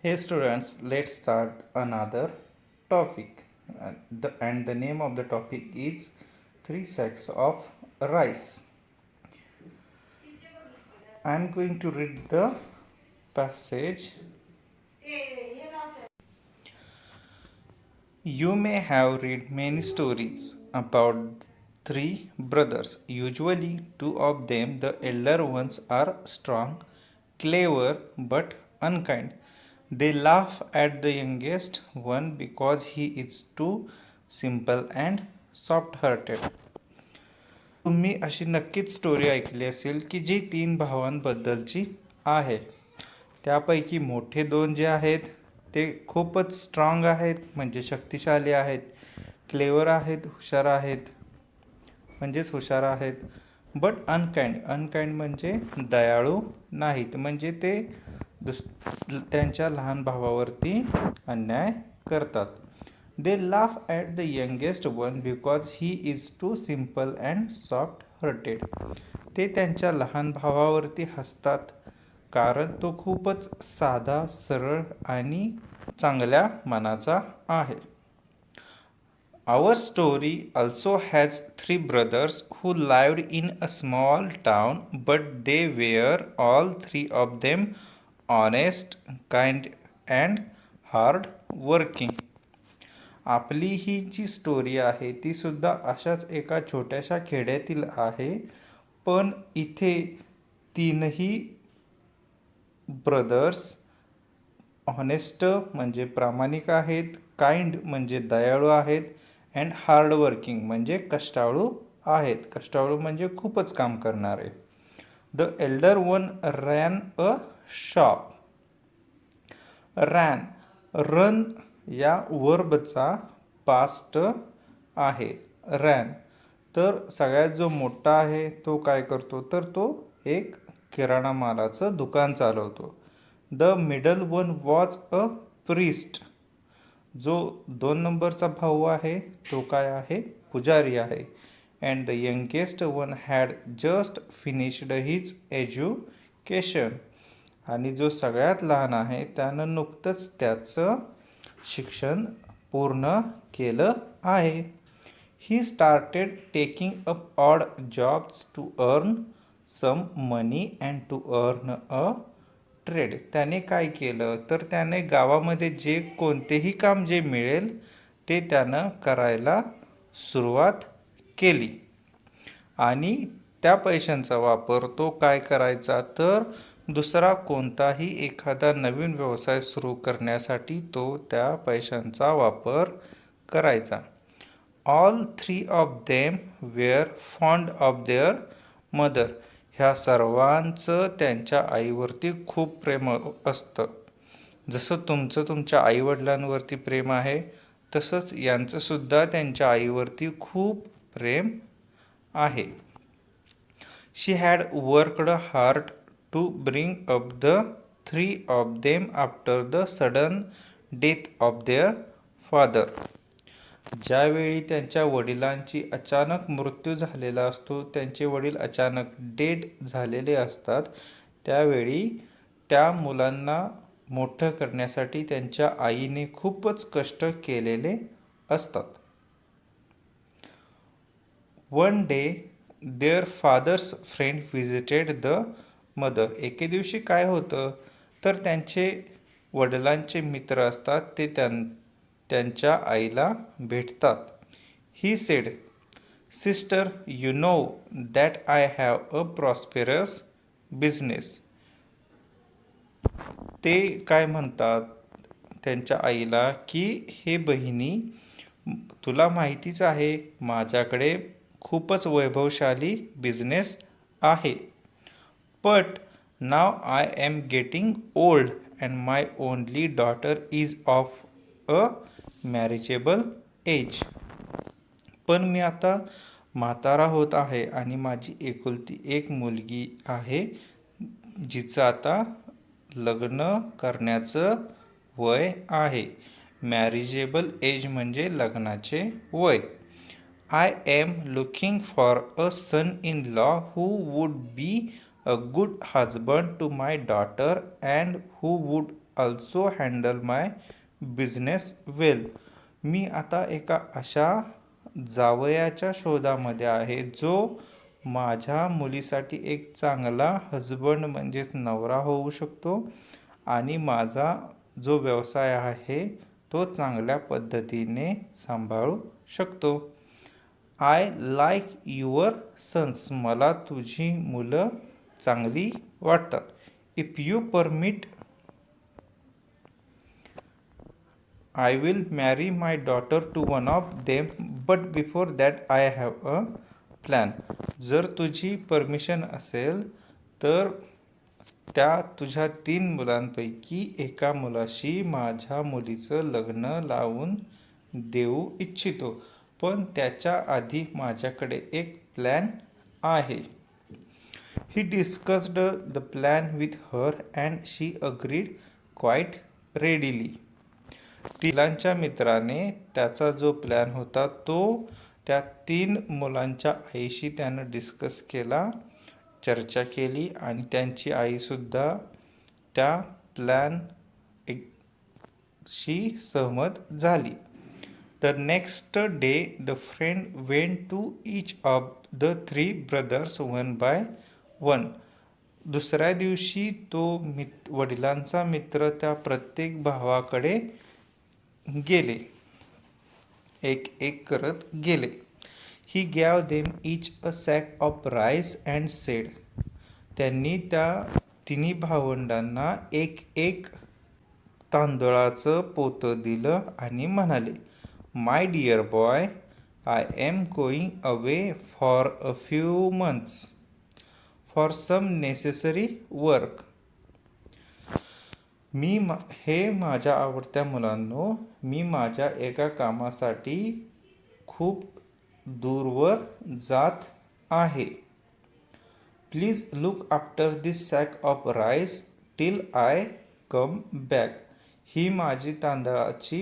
Hey students, let's start another topic. And the name of the topic is three sacks of rice. I am going to read the passage. You may have read many stories about three brothers. Usually, two of them, the elder ones, are strong, clever, but unkind. They laugh at the youngest one because he is too simple and soft hearted. तुम्ही अशी नक्कीच story ऐकली असेल की जी तीन भावांबद्दलची आहे. त्यापैकी मोठे दोन जे आहेत ते खूपच स्ट्रॉंग आहेत, म्हणजे शक्तिशाली आहेत, क्लेवर आहेत, हुशार आहेत, म्हणजेच हुशार आहेत. बट अनकाइंड म्हणजे दयाळू नाहीत, म्हणजे ते त्यांच्या लहान भावावरती अन्याय करतात. They laugh at the youngest one because he is to simple and soft hurted. ते त्यांच्या लहान भावावरती हसतात कारण तो खूपच साधा, सरळ आणि चांगल्या मनाचा आहे. Our story also has three brothers who lived in a small town, but they were all three of them honest, kind, and hard working. आपली ही जी स्टोरी आहे ती सुद्धा अशाच एका छोट्याशा खेड्यातील आहे, पण इथे तीनही ब्रदर्स ऑनेस्ट म्हणजे प्रामाणिक आहेत, काइंड म्हणजे दयाळू आहेत, अँड हार्डवर्किंग म्हणजे कष्टाळू आहेत. कष्टाळू म्हणजे खूपच काम करणारे. The Elder one ran a shop. Run या वर्बचा पास्ट आहे. रॅन. तर सगळ्यात जो मोठा आहे तो काय करतो, तर तो एक किराणा मालाचं दुकान चालवतो. The middle one was a priest. जो 2 नंबरचा भाऊ आहे तो काय आहे, पुजारी आहे. And the youngest one had just finished his education. आणि जो सगळ्यात लहान आहे त्यानं नुकतंच त्याचं शिक्षण पूर्ण केलं आहे. He started taking up odd jobs to earn some money and to earn a trade. त्याने काय केलं तर त्याने गावामध्ये जे कोणतेही काम जे मिळेल ते त्यानं करायला सुरुवात केली. आणि त्या पैशांचा वापर तो काय करायचा, तर दुसरा कोणताही एखादा नवीन व्यवसाय सुरू करण्यासाठी तो त्या पैशांचा वापर करायचा. All three of them were fond of their mother. ह्या सर्वांचं त्यांच्या आईवरती खूप प्रेम असतं. जसं तुमचं तुमच्या आईवडिलांवरती प्रेम आहे, तसंच यांचंसुद्धा त्यांच्या आईवरती खूप प्रेम आहे. She had worked hard to bring up the three of them after the sudden death of their father. ज्यावेळी त्यांच्या वडिलांची अचानक मृत्यू झालेला असतो, त्यांचे वडील अचानक डेड झालेले असतात, त्यावेळी त्या मुलांना मोठं करण्यासाठी त्यांच्या आईने खूपच कष्ट केलेले असतात. One day their father's friend visited the mother. एके दिवशी काय होतं, तर त्यांचे वडिलांचे मित्र असतात ते त्यांच्या आईला भेटतात. He said, sister, you know that I have a prosperous business. ते काय म्हणतात त्यांच्या आईला की हे बहिणी, तुला माहितीच आहे माझ्याकडे खूपच वैभवशाली बिझनेस आहे. But now I am getting old and my only daughter is of a marriageable age. पण मी आता म्हातारा होत आहे आणि माझी एकुलती एक मुलगी आहे जिचं आता लग्न करण्याचं वय आहे. मॅरेजेबल एज म्हणजे लग्नाचे वय. I am looking for a son in law who would be a good husband to my daughter and who would also handle my business well. मी आता एका अशा जावयाच्या शोधामध्ये आहे जो माझ्या मुलीसाठी एक चांगला हजबंड म्हणजेच नवरा होऊ शकतो आणि माझा जो व्यवसाय आहे तो चांगल्या पद्धतीने सांभाळू शकतो. I like your sons. मला तुझी मुलं चांगली वाटतात. If you permit I will marry my daughter to one of them, but before that I have a plan. जर तुझी परमिशन असेल तर त्या तुझ्या 3 मुलांपैकी एका मुलाशी माझ्या मुलीचं लग्न लावून देऊ इच्छितो, पण त्याच्या आधी माझ्याकडे एक प्लॅन आहे. He discussed the plan with her and she agreed quite readily. तिलांच्या मित्राने त्याचा जो प्लॅन होता तो त्या 3 मुलांच्या आईशी त्यानं डिस्कस केला, चर्चा केली आणि त्यांची आईसुद्धा त्या प्लॅन शी सहमत झाली. The next day the friend went to each of the 3 brothers one by one. दुसऱ्या दिवशी तो वडिलांचा मित्र त्या प्रत्येक भावाकडे गेले, एक एक करत गेले. He gave them each a sack of rice and said. त्यांनी त्या 3 भावंडांना एक एक तांदळाचं पोतं दिलं आणि म्हणाले, my dear boy, I am going away for a few months for some necessary work. हे माझ्या आवडत्या मुलांनो, मी माझ्या एका कामासाठी खूप दूरवर जात आहे. Please look after this sack of rice till I come back. ही माझी तांदळाची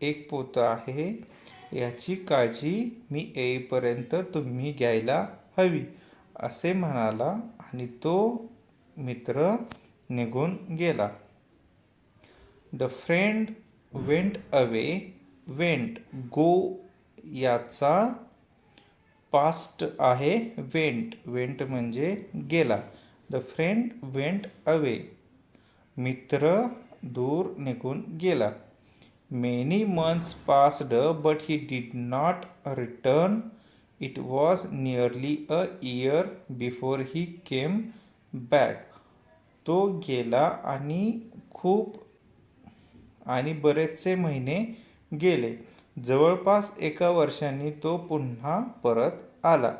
एक पोतं आहे, याची काळजी मी येईपर्यंत तुम्ही घ्यायला हवी, असे म्हणाला आणि तो मित्र निघून गेला. The friend went away. Went, go याचा पास्ट आहे वेंट. वेंट म्हणजे गेला. The friend went away. मित्र दूर निघून गेला. Many months passed but he did not return. It was nearly a year before he came back. तो गेला आणि बरेचसे महिने गेले. जवळपास 1 वर्षांनी तो पुन्हा परत आला.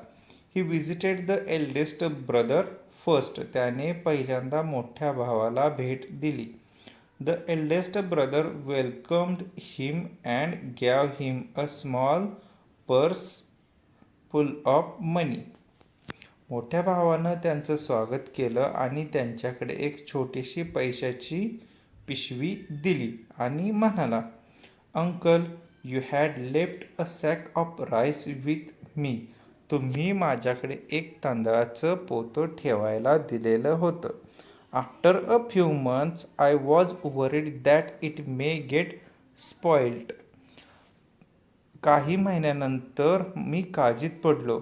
He visited the eldest brother first. त्याने पहिल्यांदा मोठ्या भावाला भेट दिली. The eldest brother welcomed him and gave him a small purse full of money. मोठ्या भावानं त्यांचं स्वागत केलं आणि त्यांच्याकडे एक छोटीशी पैशाची पिशवी दिली आणि म्हणाला, uncle, you had left a sack of rice with me. तुम्ही माझ्याकडे एक तांदळाचं पोतं ठेवायला दिलेलं होतं. After a few months I was worried that it may get spoiled. काही महिन्यानंतर मी काळजीत पडलो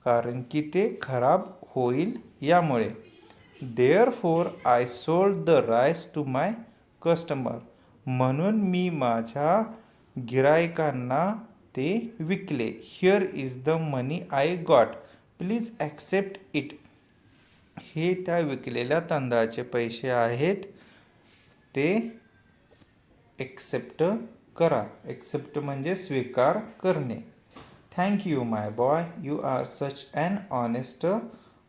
कारण की ते खराब होईल यामुळे. Therefore I sold the rice to my customer. म्हणून मी माझ्या गिरायकांना ते विकले. Here is the money I got, please accept it. हे त्या विकलेल्या तांदळाचे पैसे आहेत, ते ॲक्सेप्ट करा. ॲक्सेप्ट म्हणजे स्वीकार करणे. Thank you my boy, you are such an honest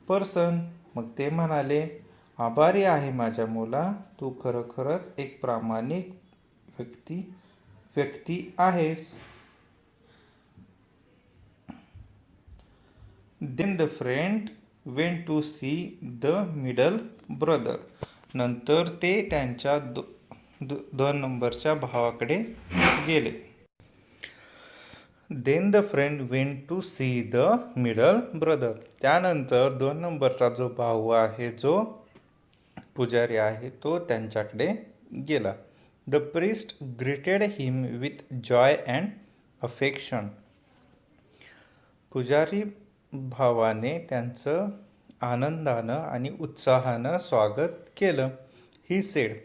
person. मग ते म्हणाले, आभारी आहे माझ्या मुला, तू खरोखरच एक प्रामाणिक व्यक्ती आहेस. Then the friend went to see the middle brother. नंतर ते त्यांच्या 2 नंबरच्या भावाकडे गेले. Then the friend went to see the middle brother. त्यानंतर 2 नंबरचा जो भाऊ आहे, जो पुजारी आहे, तो त्यांच्याकडे गेला. The priest greeted him with Joy and affection. पुजारी भावाने त्यांचं आनंदानं आणि उत्साहानं स्वागत केलं. He said,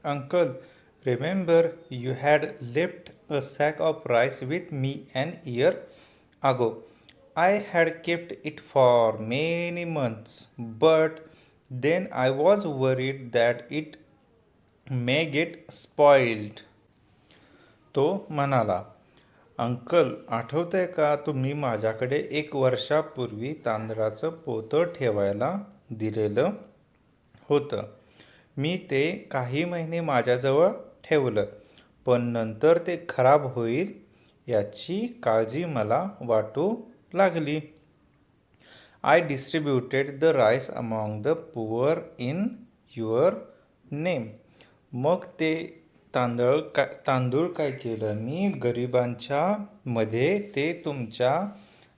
"uncle, remember you had left a sack of rice with me an year ago. I had kept it for many months, but then I was worried that it may get spoiled." तो म्हणाला, "uncle, आठवतंय का तुम्ही माझ्याकडे 1 वर्षापूर्वी तांदळाचं पोतं ठेवायला दिलेलं होतं. मी ते काही महिने माझ्याजवळ ठेवलं, पण नंतर ते खराब होईल याची काळजी मला वाटू लागली. I distributed the rice among the poor in your name." मग ते तांदूळ काय केलं मी गरिबांच्या मध्ये ते तुमच्या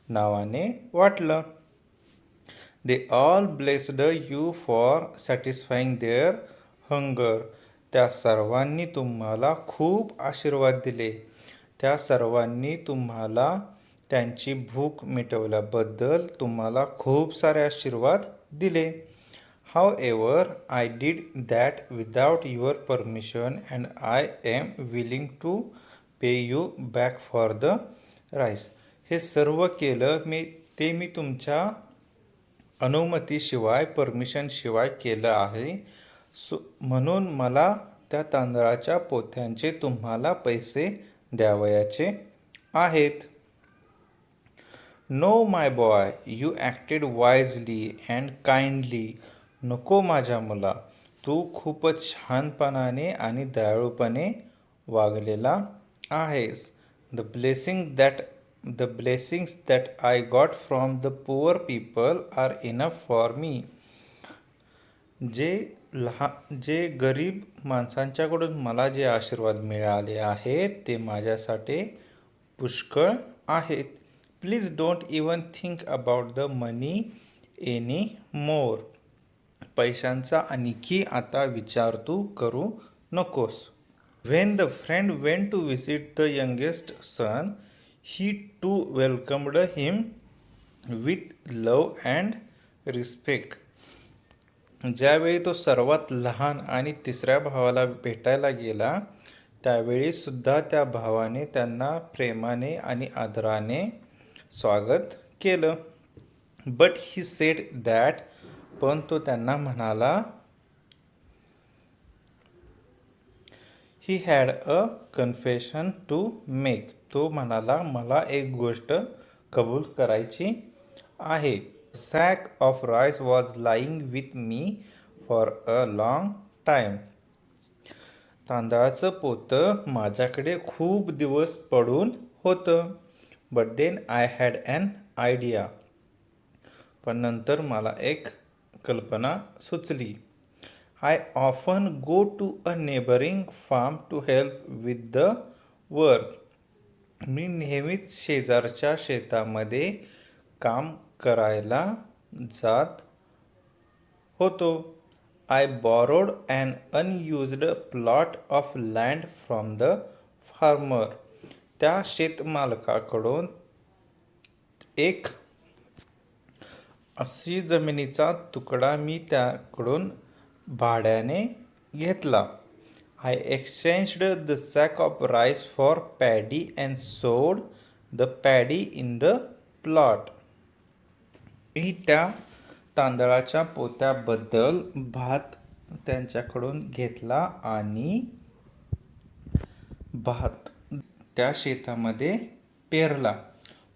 नावाने वाटलं. "They all blessed you for satisfying their hunger." त्या सर्वांनी तुम्हाला खूप आशीर्वाद दिले. त्या सर्वांनी तुम्हाला त्यांची भूक मिटवल्याबद्दल तुम्हाला खूप सारे आशीर्वाद दिले. "However, I did that without your permission and I am willing to pay you back for the rice." हे सर्व केलं मी तुमच्या अनुमतीशिवाय, परमिशनशिवाय केलं आहे. म्हणून मला त्या तांदळाच्या पोत्यांचे तुम्हाला पैसे द्यावयाचे आहेत. "No my boy, you acted wisely and kindly." नको माझ्या मुला, तू खूपच छानपणाने आणि दयाळूपणे वागलेला आहेस. "The blessings that I got from the poor people are enough for me." जे गरीब माणसांच्याकडून मला जे आशीर्वाद मिळाले आहेत ते माझ्यासाठी पुष्कळ आहेत. "Please don't even think about the money any more." पैशांचा आणखी आता विचार तू करू नकोस. "When the friend went to visit the youngest son, he too welcomed him with love and respect." ज्यावेळी तो सर्वात लहान आणि तिसऱ्या भावाला भेटायला गेला त्यावेळी सुद्धा त्या भावाने त्यांना प्रेमाने आणि आदराने स्वागत केलं. "But he said that." पण तो त्यांना म्हणाला, "he had a confession to make." तो म्हणाला, मला एक गोष्ट कबूल करायची आहे. "Sack of rice was lying with me for a long time." तांदळाचं पोतं माझ्याकडे खूप दिवस पडून होतं. "But then I had an idea." पण नंतर मला एक कल्पना सुचली. "I often go to a neighbouring farm to help with the work." मी नेहमीच शेजारच्या शेतामध्ये काम करायला जात होतो. "I borrowed an unused plot of land from the farmer." त्या शेतमालकाकडून एक अशी जमिनीचा तुकडा मी त्याकडून भाड्याने घेतला. "I exchanged the sack of rice for paddy and sowed the paddy in the plot." मी त्या तांदळाच्या पोत्याबद्दल भात त्यांच्याकडून घेतला आणि भात त्या शेतामध्ये पेरला.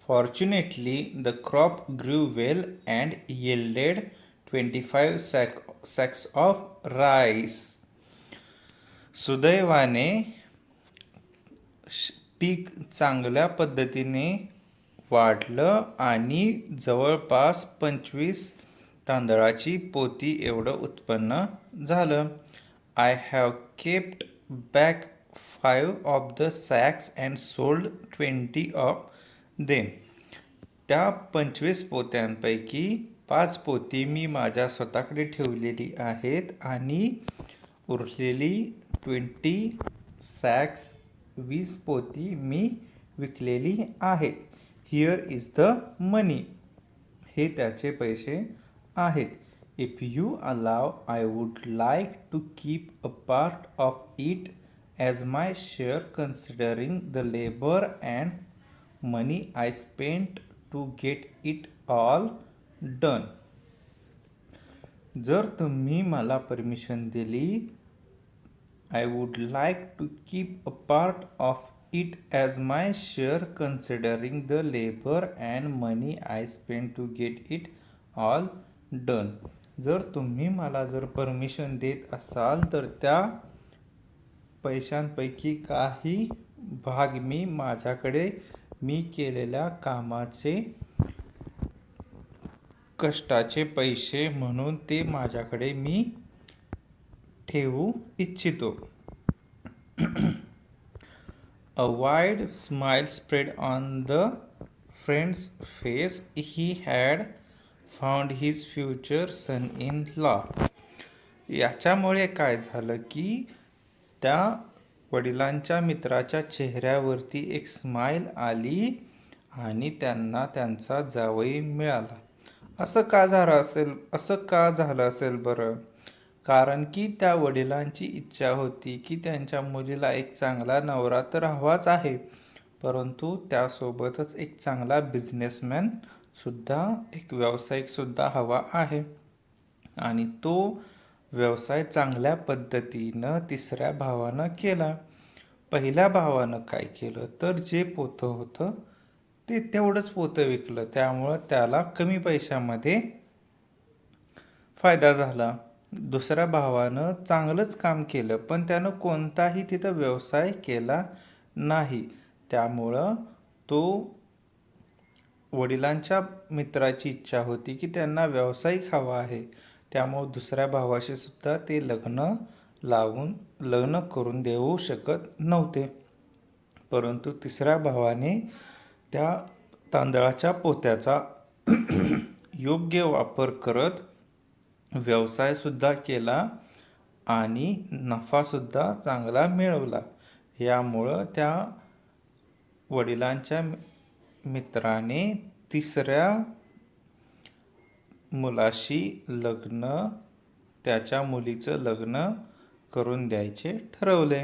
"Fortunately the crop grew well and yielded 25 sacks of rice." सुदैवाने पीक चांगल्या पद्धतीने वाढलं आणि जवळपास 25 तांदळाची पोती एवढं उत्पन्न झालं. "I have kept back 5 of the sacks and sold 20 of them." त्या 25 पोत्यांपैकी 5 पोती मी माझ्या स्वतःकडे ठेवलेली आहेत आणि उरलेली 20 सॅक्स 20 पोती मी विकलेली आहेत. Here is the money. हे त्याचे पैसे आहेत. If you allow I would like to keep a part of it as my share considering the labour and money I spent to get it all done. जर तुम्ही मला permission दिली, I would like to keep a part of it as my share considering the labour and money I spend to get it all done. जर तुम्ही मला permission देत असाल तर त्या पैशांपैकी काही भाग मी केलेल्या कामाचे कष्टाचे पैसे म्हणून ते माझ्याकडे मी ठेवू इच्छितो. A wide smile spread on the friend's face. He had found his future son-in-law. याच्यामुळे काय झालं की त्या वडिलांच्या मित्राच्या चेहऱ्यावरती एक स्माईल आली आणि त्यांना त्यांचा जावई मिळाला. असं का झालं असेल बरं? कारण की त्या वडिलांची इच्छा होती की त्यांच्या मुलीला एक चांगला नवरा तर हवाच आहे, परंतु त्यासोबतच एक चांगला बिझनेसमॅन सुद्धा, एक व्यावसायिकसुद्धा हवा आहे. आणि तो व्यवसाय चांगल्या पद्धतीनं तिसऱ्या भावानं केला. पहिल्या भावानं काय केलं तर जे पोतं होतं ते तेवढंच पोतं विकलं. त्यामुळं त्याला कमी पैशामध्ये फायदा झाला. दुसऱ्या भावानं चांगलंच काम केलं, पण त्यानं कोणताही तिथं व्यवसाय केला नाही. त्यामुळं तो वडिलांच्या मित्राची इच्छा होती की त्यांना व्यावसायिक हवा आहे. त्यामुळं दुसऱ्या भावाशी सुद्धा ते लग्न करून देऊ शकत नव्हते. परंतु तिसऱ्या भावाने त्या तांदळाच्या पोत्याचा योग्य वापर करत व्यवसायसुद्धा केला आणि नफासुद्धा चांगला मिळवला. यामुळं त्या वडिलांच्या मित्राने तिसऱ्या मुलाशी त्याच्या मुलीचं लग्न करून द्यायचे ठरवले.